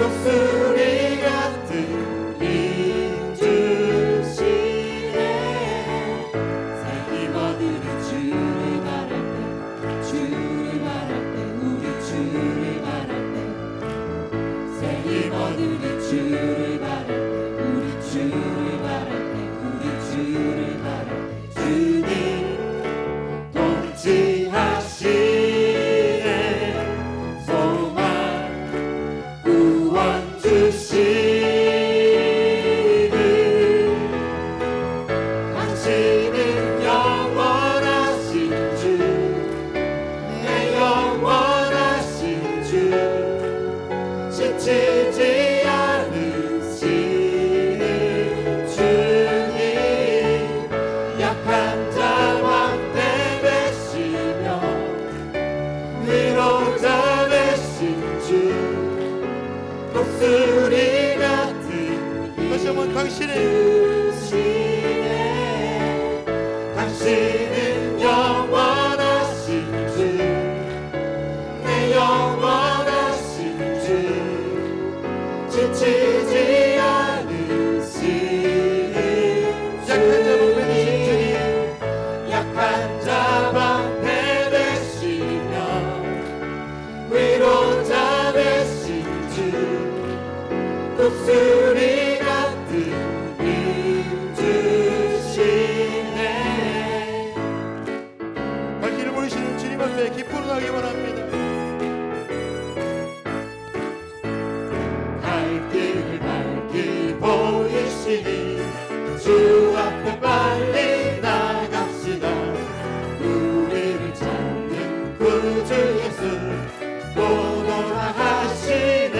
독수리 같은 힘 주시네. 새 힘 얻으리 주를 바랄 때, 주를 바랄 때, 우리 주를 바랄 때. 새 힘 얻으리 주를 바랄 때, 우리 주를 바랄 때, 우리 주를 바랄 때. 주님 통치하시네. 소망 구원 주시는 당신은 영원하신 주, 내 영원하신 주. 지치지 않으시는 주님. 약한 자 방패 되시며 위로자 되신 주. 독수리 같은 다시 한번 당신의 주시네. 당신은 영원하신 주, 내 영원하신 주. 지치지 않으시는 약한 자 방패 되시며 위로자 되신 주. 독수리 같은 힘 주시네. 갈 길을 보이시는 주님 앞에 기쁨을 하기 원합니다. 갈 길 보이시니 주 앞에 빨리 나갑시다. 우리를 찾는 구주 예수 오너라 하시네.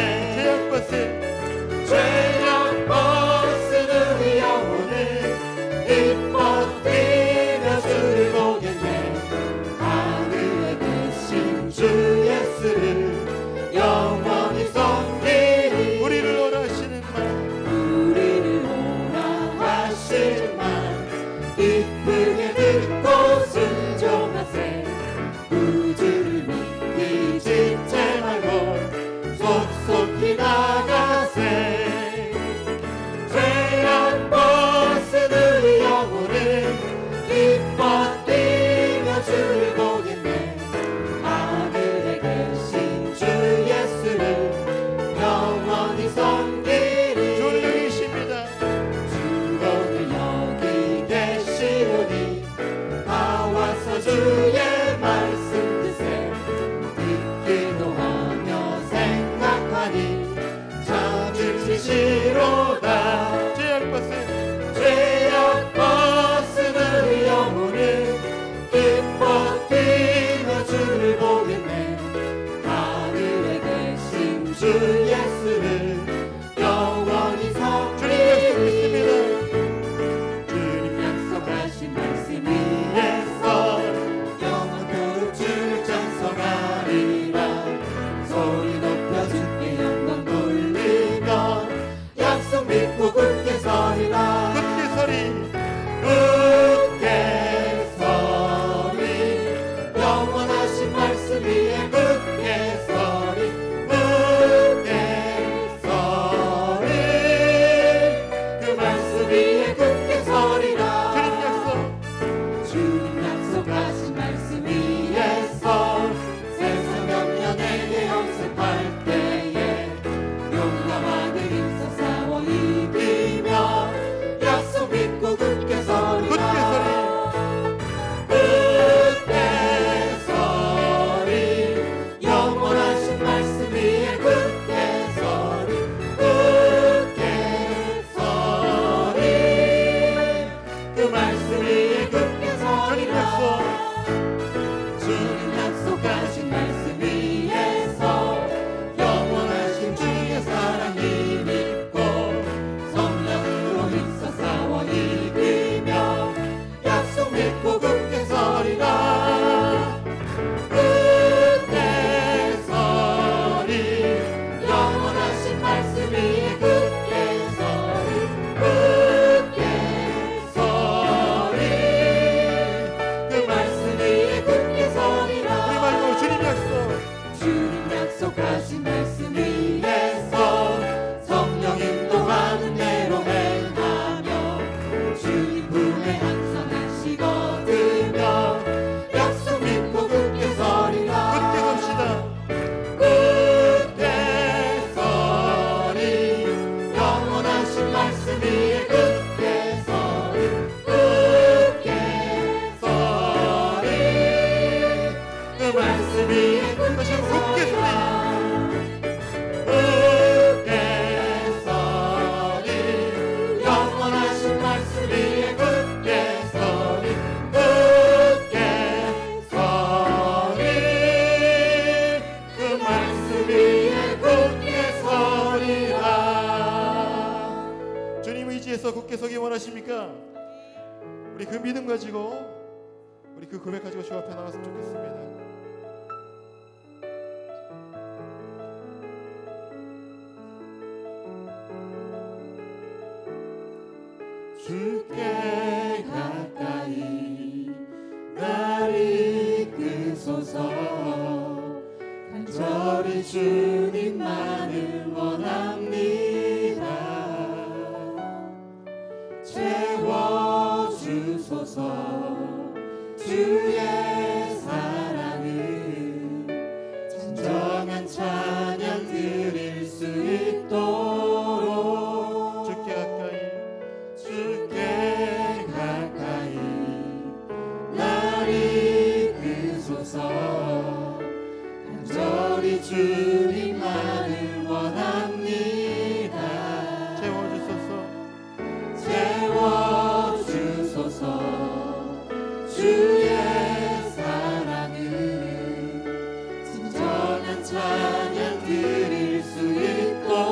죄악 벗은 우리 영혼을 기뻐 뛰며 주를 보겠네. 하늘에 계신 주 자리에서 굳게 서기 원하십니까? 우리 그 믿음 가지고, 우리 그 고백 가지고 주 앞에 나갔으면 좋겠습니다. 주께 가까이 날 이끄소서. 간절히 주님만을 원합니다. 채워주소서. 주의 사랑을 진정한 찬양 드릴 수 있도록 주께 가까이, 주께 가까이 날 이끄소서. 간절히 주님만을 원합니다. 채워주소서. 채워주소서. 주의 사랑을 진정한 찬양 드릴 수 있도록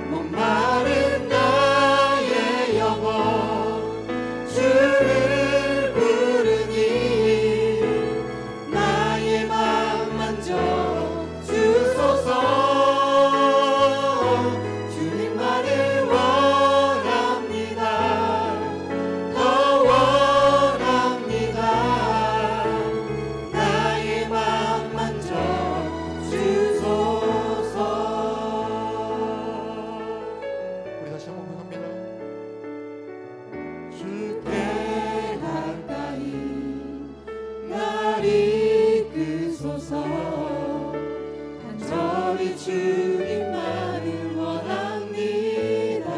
목마른 나의 영혼 주를 부르니 나의 맘 만져 주소서. 주님만을 원합니다. 더 원합니다. 나의 맘 만져 주소서. 우리 다시 한번 고백합니다. 주께 가까이 날 이끄소서. 간절히 주님만을 원합니다.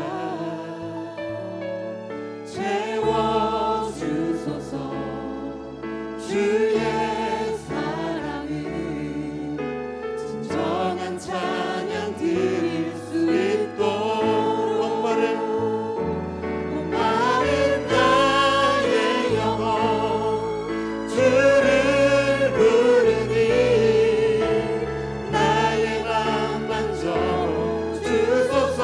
채워주소서. 주의 사랑을 진정한 찬양 드릴 수 있도록 목마른 나의 영혼 주를 부르니 나의 맘 만져 주소서.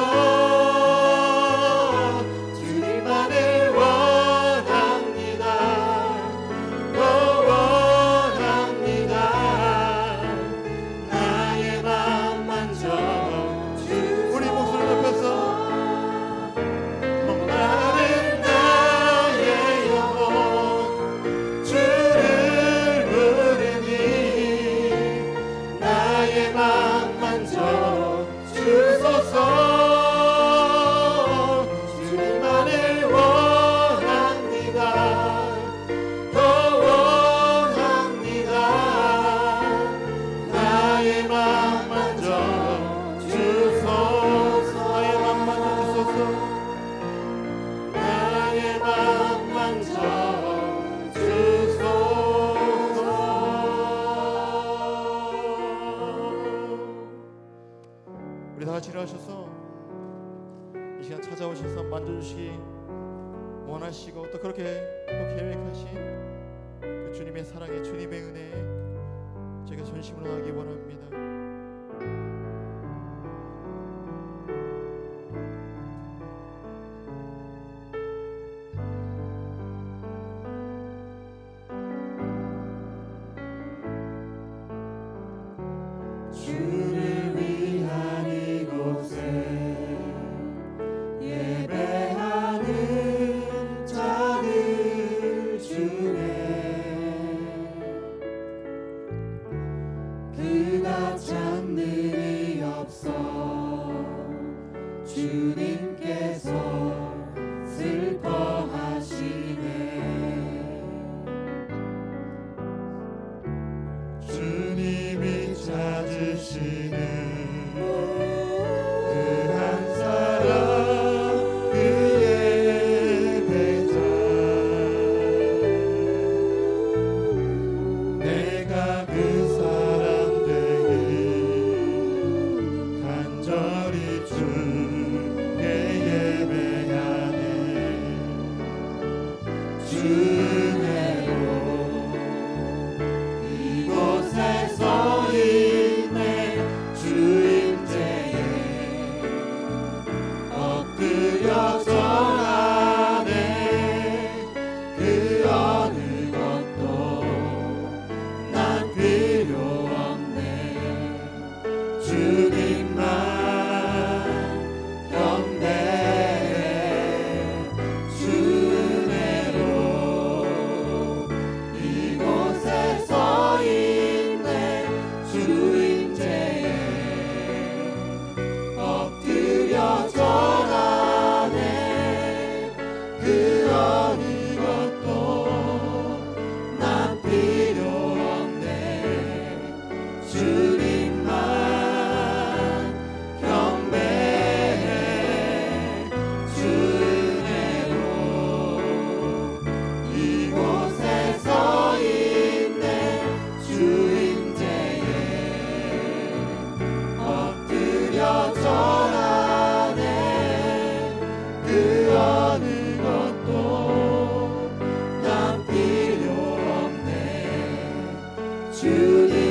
주님만을 원합니다. 더 원합니다. 나의 맘 만져 주소서. 우리 목소리 높여서 목마른 나의 영혼 주를 부르니 나의 맘 만져 주소서. 주님만을 원합니다. 더 원합니다. 나의 맘 만져 주소서. 나의 맘 만져주소서. 나의 맘 만져 주소서. 우리 다 같이 일어나셔서 이 시간 찾아오셔서 만져주시기 원하시고 또 그렇게 또 계획하신 그 주님의 사랑에, 주님의 은혜에 저희가 전심으로 나가기 원합니다. 주를 위한 이곳에 예배하는 자들 중에 그같이 않는 일이 없어. 주님께서 슬퍼하시네. 주님이 찾으시는 그 한 사람 그의 배자 내가 그 사람 되길 간절히 주께 예배하네. 주 은혜로 이곳에 서 있네. 주 임재에 주님